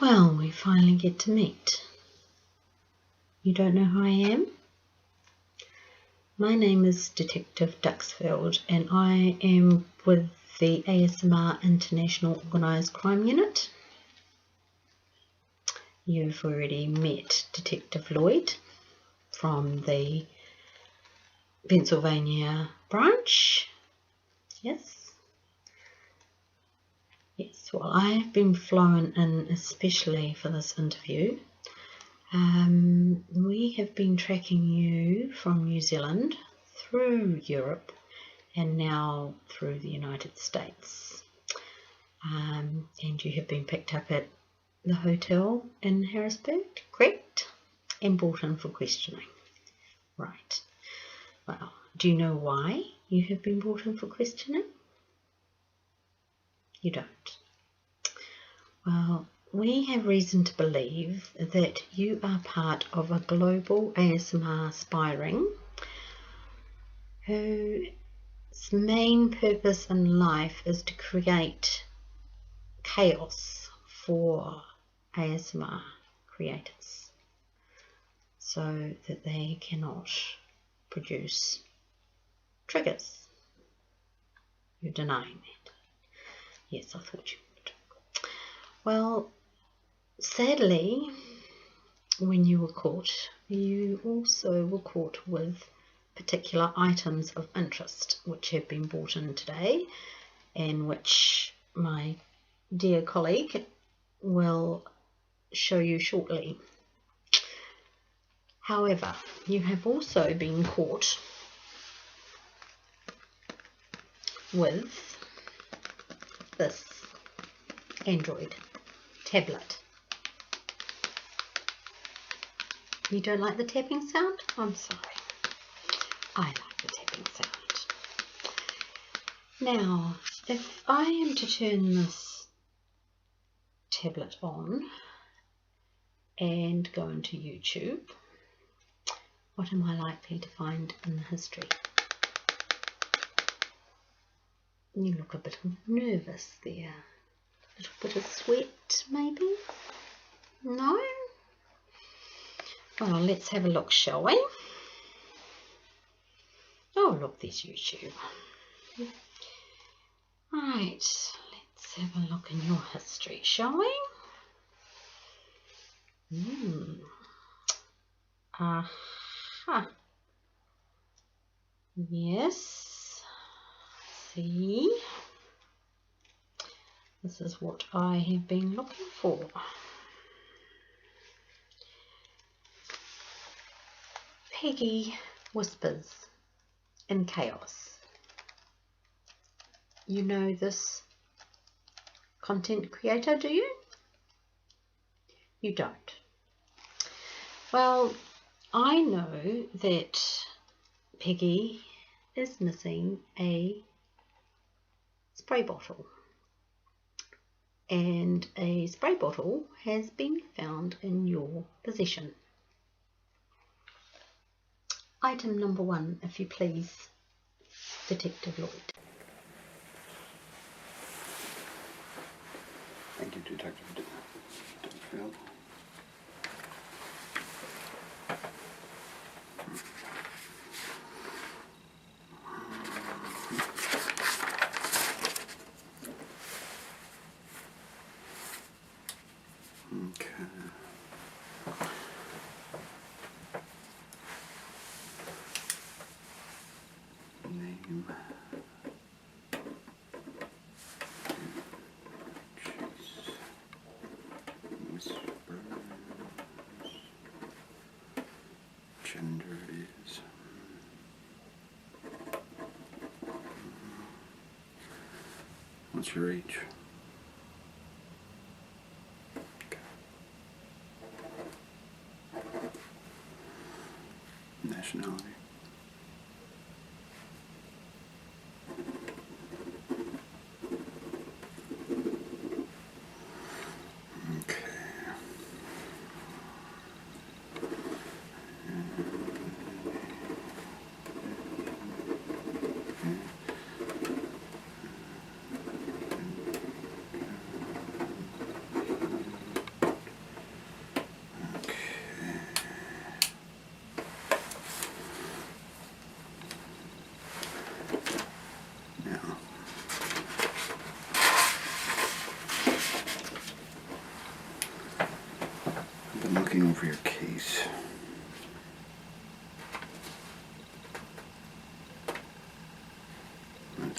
Well, we finally get to meet. You don't know who I am? My name is Detective Duxfield and I am with the ASMR International Organised Crime Unit. You've already met Detective Lloyd from the Pennsylvania branch. Yes. Yes, well, I have been flown in especially for this interview. We have been tracking you from New Zealand through Europe and now through the United States. And you have been picked up at the hotel in Harrisburg, correct? And brought in for questioning. Right. Well, do you know why you have been brought in for questioning? You don't. Well, we have reason to believe that you are part of a global ASMR spy ring whose main purpose in life is to create chaos for ASMR creators so that they cannot produce triggers. You're denying that. Yes, I thought you would. Well, sadly, when you were caught, you also were caught with particular items of interest which have been brought in today and which my dear colleague will show you shortly. However, you have also been caught with this Android tablet. You don't like the tapping sound? I'm sorry. I like the tapping sound. Now, if I am to turn this tablet on and go into YouTube, what am I likely to find in the history? You look a bit nervous there. A little bit of sweat, maybe? No? Well, let's have a look, shall we? Oh, look, there's YouTube. Right, let's have a look in your history, shall we? Aha. Yes. See? This is what I have been looking for. Peggy whispers in chaos. You know this content creator, do you? You don't. Well, I know that Peggy is missing a spray bottle. And a spray bottle has been found in your possession. Item number 1, if you please, Detective Lloyd. Thank you, Detective Duxfield. Okay. Name. Whispers. Gender is. What's your age? Nationality. Okay.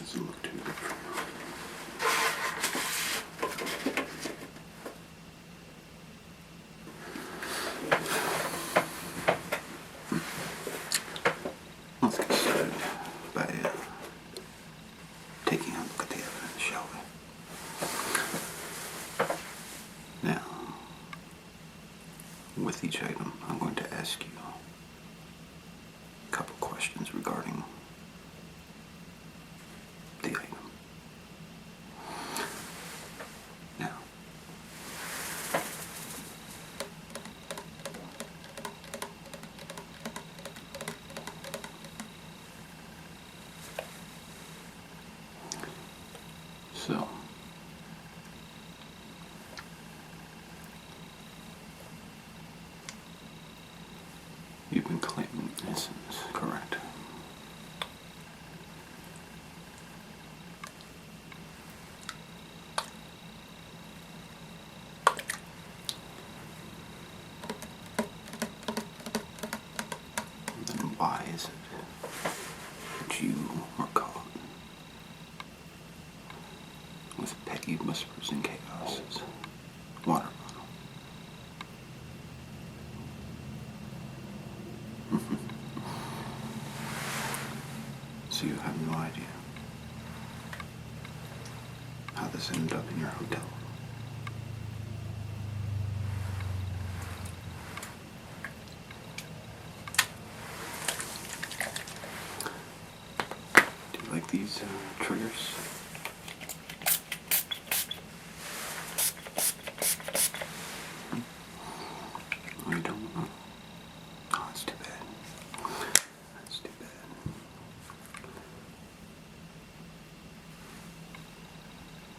Doesn't look too good for you. Let's get started by taking a look at the evidence, shall we? Now, with each item, I'm going to ask you a couple questions regarding the item. Now, so, you've been claiming innocence, correct? Then why is it that you were caught with Peggy Whispers and Chaos's water bottle? So you have no idea how this ended up in your hotel. Do you like these triggers? Oh, you don't? Oh, that's too bad. That's too bad.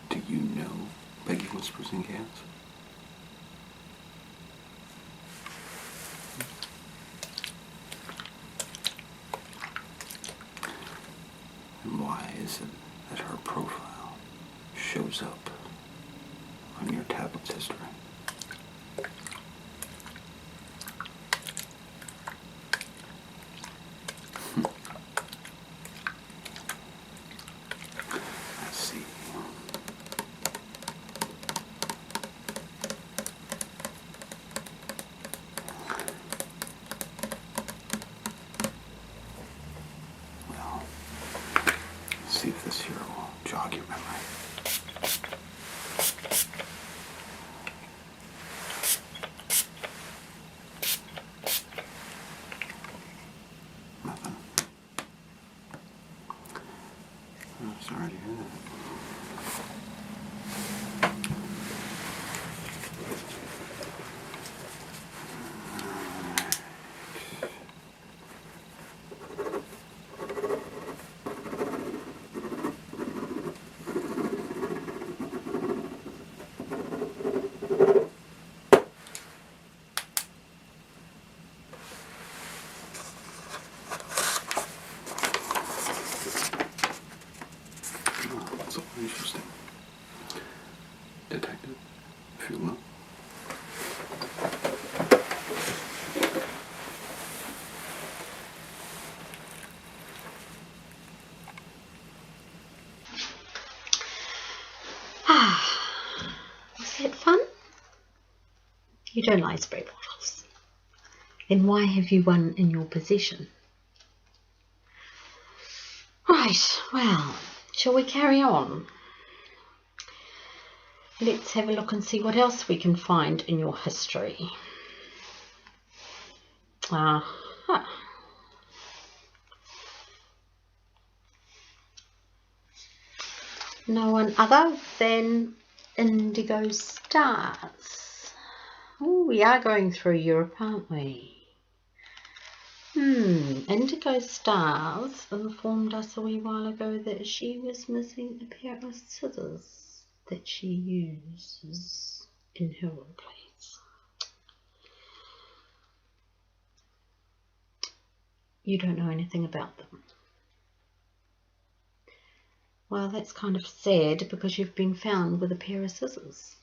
Do you know Peggy Whispers and Chaos? And why is it that her profile shows up on your tablet's history? I see. Well, see if this here will jog your memory. Nothing. I'm sorry to hear that. Oh, that's all interesting. Detective, if you will. Was that fun? You don't like spray bottles. Then why have you one in your possession? Right, well, shall we carry on? Let's have a look and see what else we can find in your history. No one other than Indigo Stars. Oh, we are going through Europe, aren't we? Indigo Stars informed us a wee while ago that she was missing a pair of scissors that she uses in her workplace. You don't know anything about them. Well, that's kind of sad because you've been found with a pair of scissors.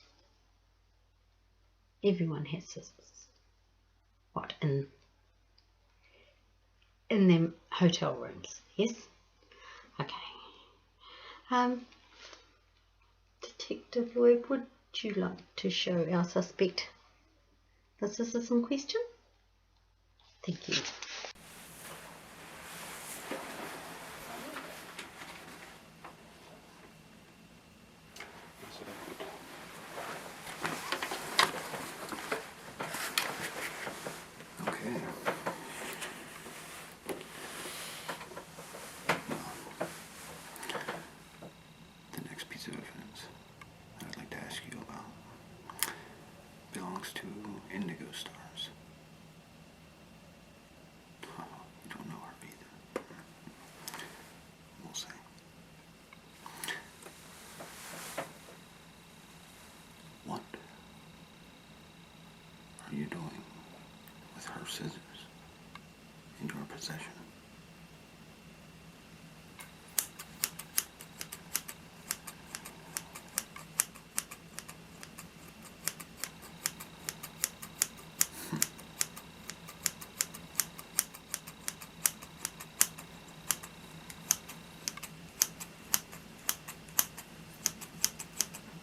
Everyone has scissors. What, in them hotel rooms? Yes? Okay. Detective Lloyd, would you like to show our suspect the scissors in question? Thank you. Okay. The next piece of evidence I'd like to ask you about belongs to Indigo Stars. Oh, you don't know her either. We'll see. What are you doing with her scissors in your possession?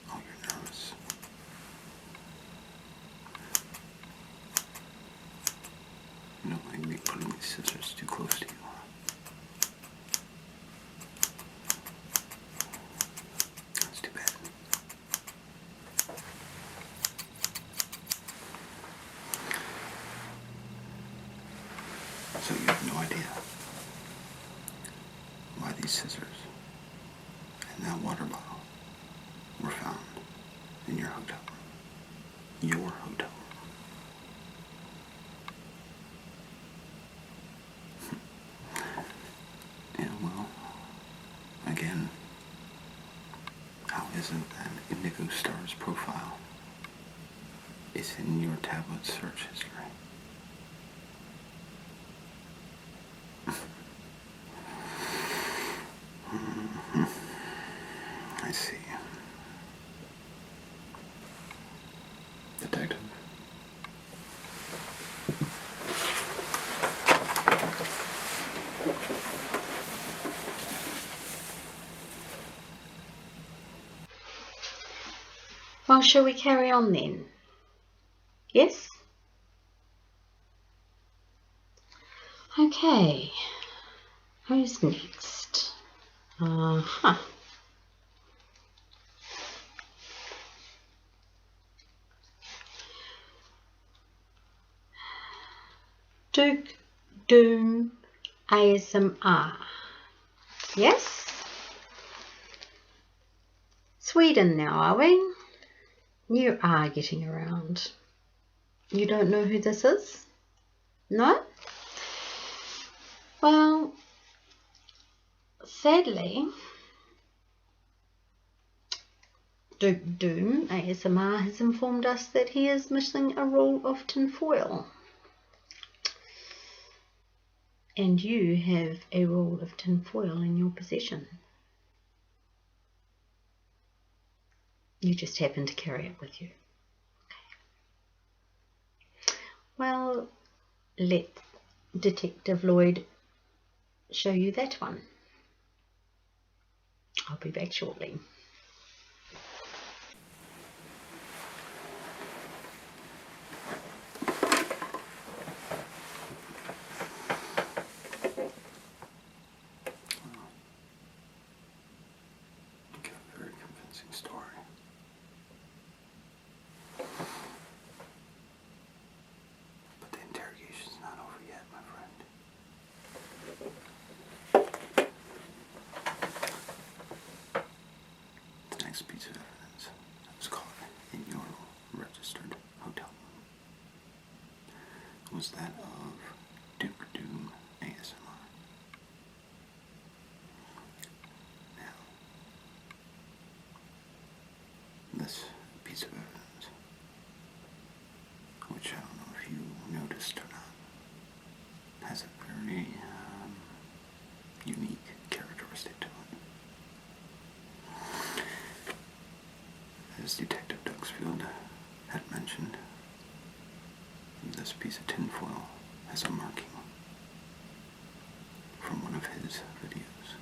Oh, you're nervous. You don't like me putting these scissors too close to you. That's too bad. So you have no idea why these scissors and that water bottle were found in your hotel room. Your hotel room. Yeah, well, again, how is it that Indigo Star's profile is in your tablet search history? I see. Detective. Well, shall we carry on then? Yes? Okay. Who's next? Duke Doom ASMR. Yes? Sweden now, are we? You are getting around. You don't know who this is? No? Well, sadly, Duke Doom ASMR has informed us that he is missing a roll of tinfoil. And you have a roll of tinfoil in your possession. You just happen to carry it with you. Okay. Well, let Detective Lloyd show you that one. I'll be back shortly. Very convincing story. But the interrogation's not over yet, my friend. The next piece of evidence was caught in your registered hotel room was that of Duke Doom ASMR. Now, this piece of evidence, which I don't know if you noticed or not, has a very unique characteristic to it. As Detective Duxfield had mentioned, this piece of tinfoil has a marking from one of his videos.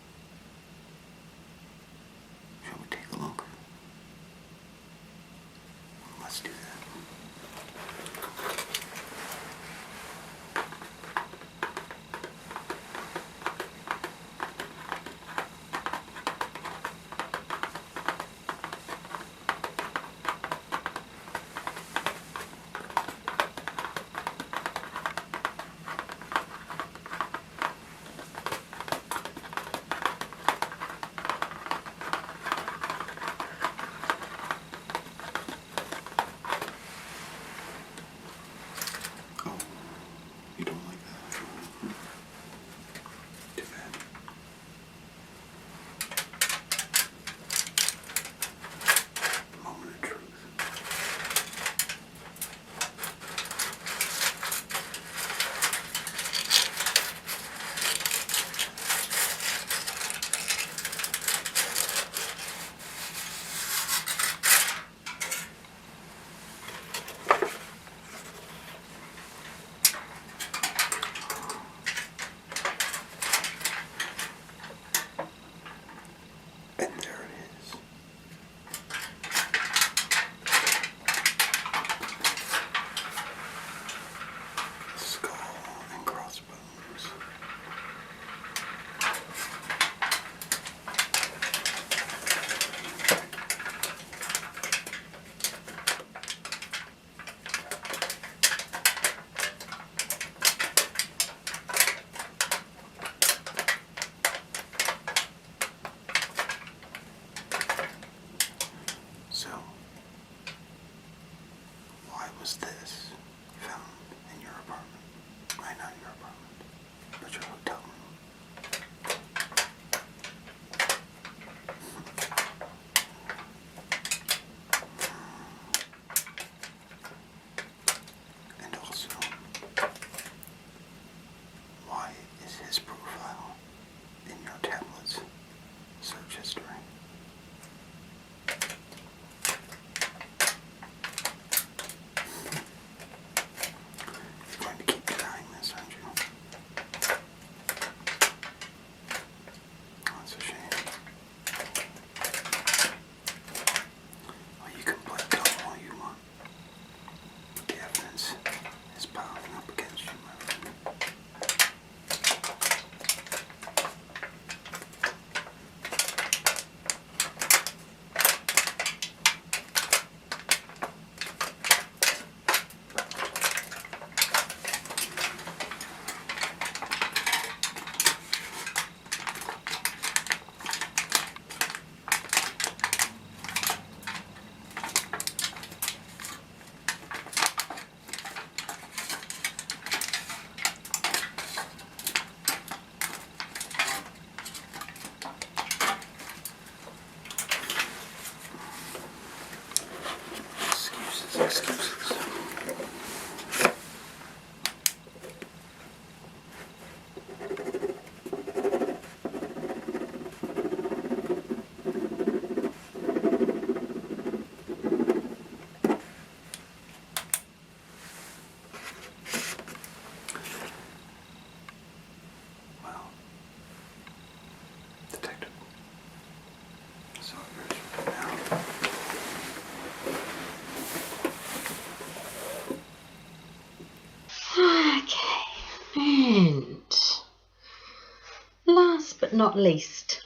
last but not least,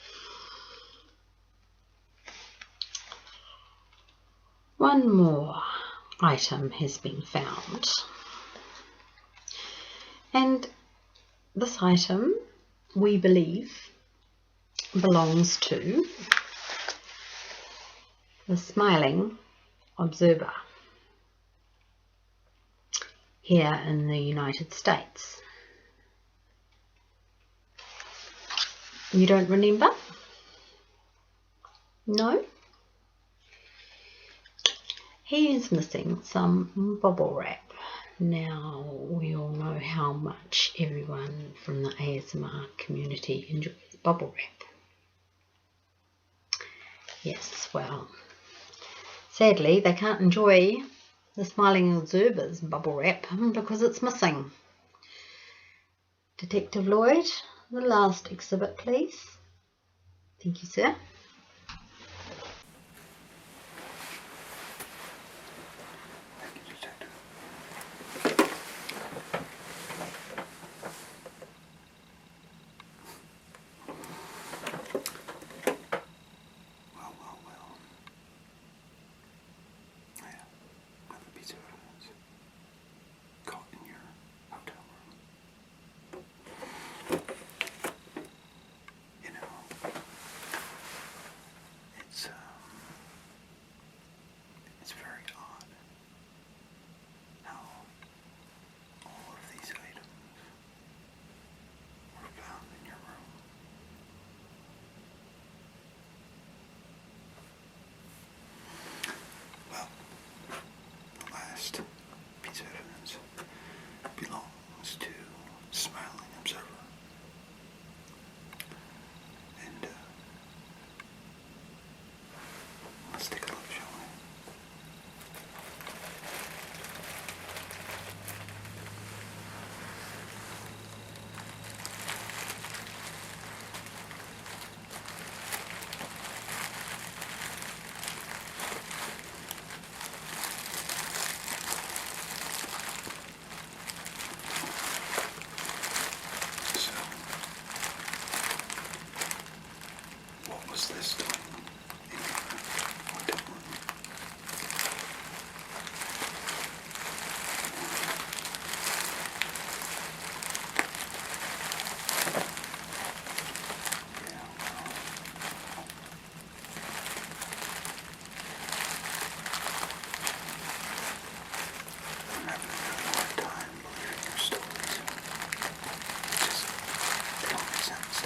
one more item has been found, and this item we believe belongs to the smiling observer here in the United States. You don't remember? No? He is missing some bubble wrap. Now, we all know how much everyone from the ASMR community enjoys bubble wrap. Yes, well, sadly they can't enjoy the Smiling Observer's bubble wrap because it's missing. Detective Lloyd, the last exhibit, please. Thank you, sir. Piece of evidence belongs to Smiling Observer. And let's take a look, shall we? This doing in your hotel room? Yeah, I'm having a really hard time believing your stories. They don't make sense.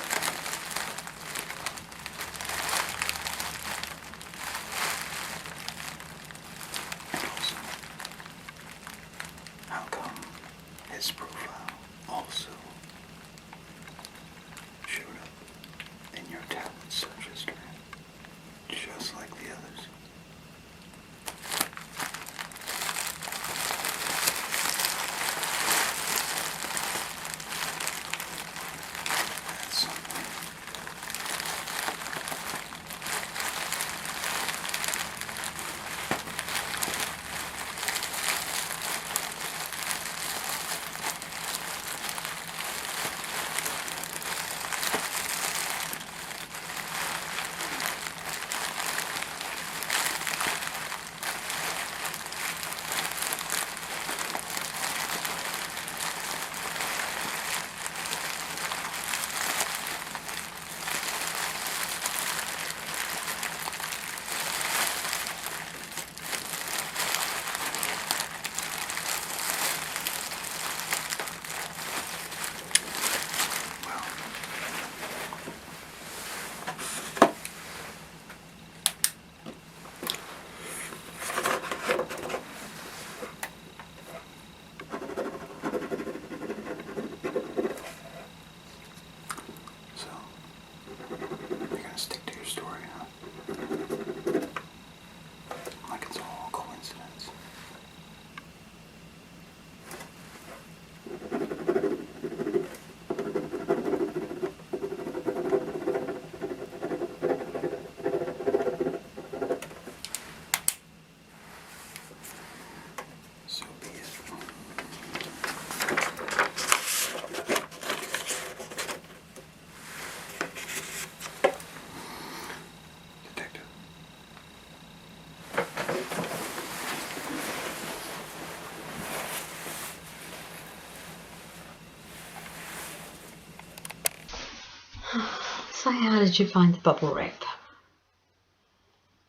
So how did you find the bubble wrap?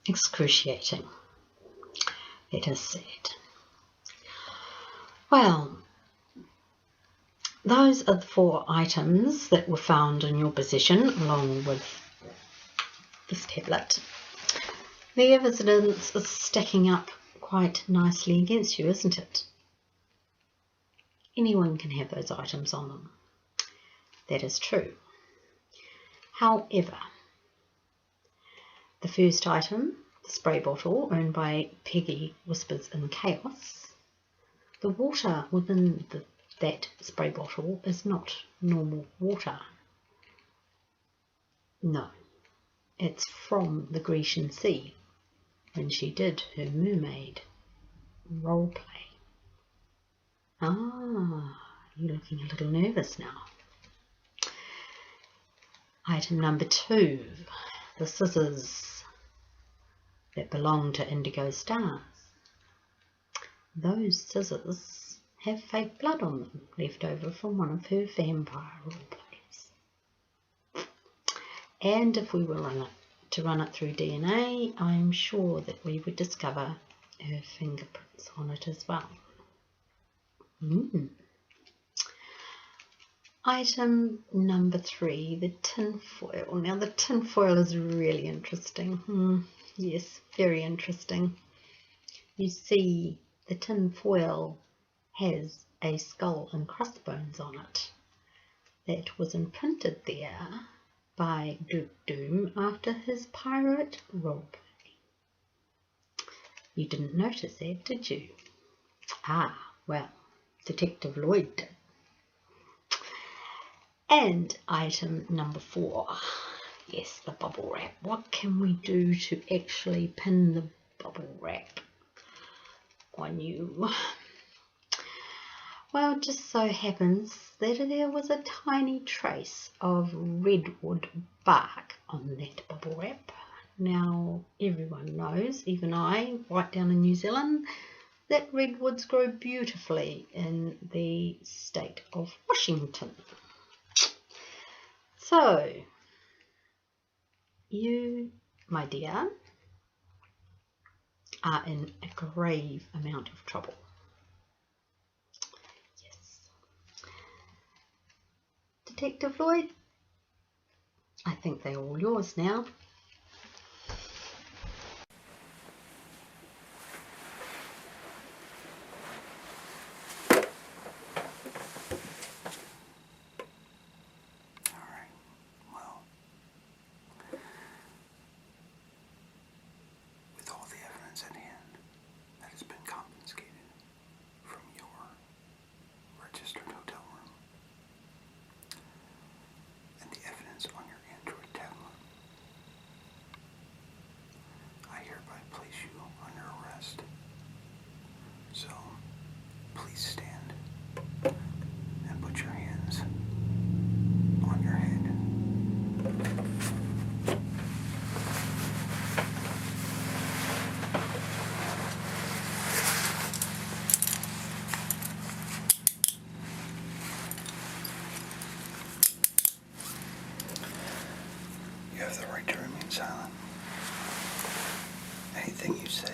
Excruciating, it is said. Well, those are the 4 items that were found in your possession along with this tablet. The evidence is stacking up quite nicely against you, isn't it? Anyone can have those items on them. That is true. However, the first item, the spray bottle owned by Peggy Whispers in Chaos, the water within that spray bottle is not normal water. No, it's from the Grecian Sea when she did her mermaid role play. Ah, you're looking a little nervous now. Item number 2, the scissors that belong to Indigo Stars. Those scissors have fake blood on them, left over from one of her vampire role plays. And if we were to run it through DNA, I'm sure that we would discover her fingerprints on it as well. Item number 3, the tin foil. Now the tin foil is really interesting. Yes, very interesting. You see, the tin foil has a skull and crossbones on it. That was imprinted there by Duke Doom after his pirate roleplay. You didn't notice that, did you? Ah, well, Detective Lloyd did. And item number 4, yes, the bubble wrap. What can we do to actually pin the bubble wrap on you? Well, it just so happens that there was a tiny trace of redwood bark on that bubble wrap. Now, everyone knows, even I, right down in New Zealand, that redwoods grow beautifully in the state of Washington. So, you, my dear, are in a grave amount of trouble. Yes. Detective Lloyd, I think they're all yours now. So, please stand and put your hands on your head. You have the right to remain silent. Anything you say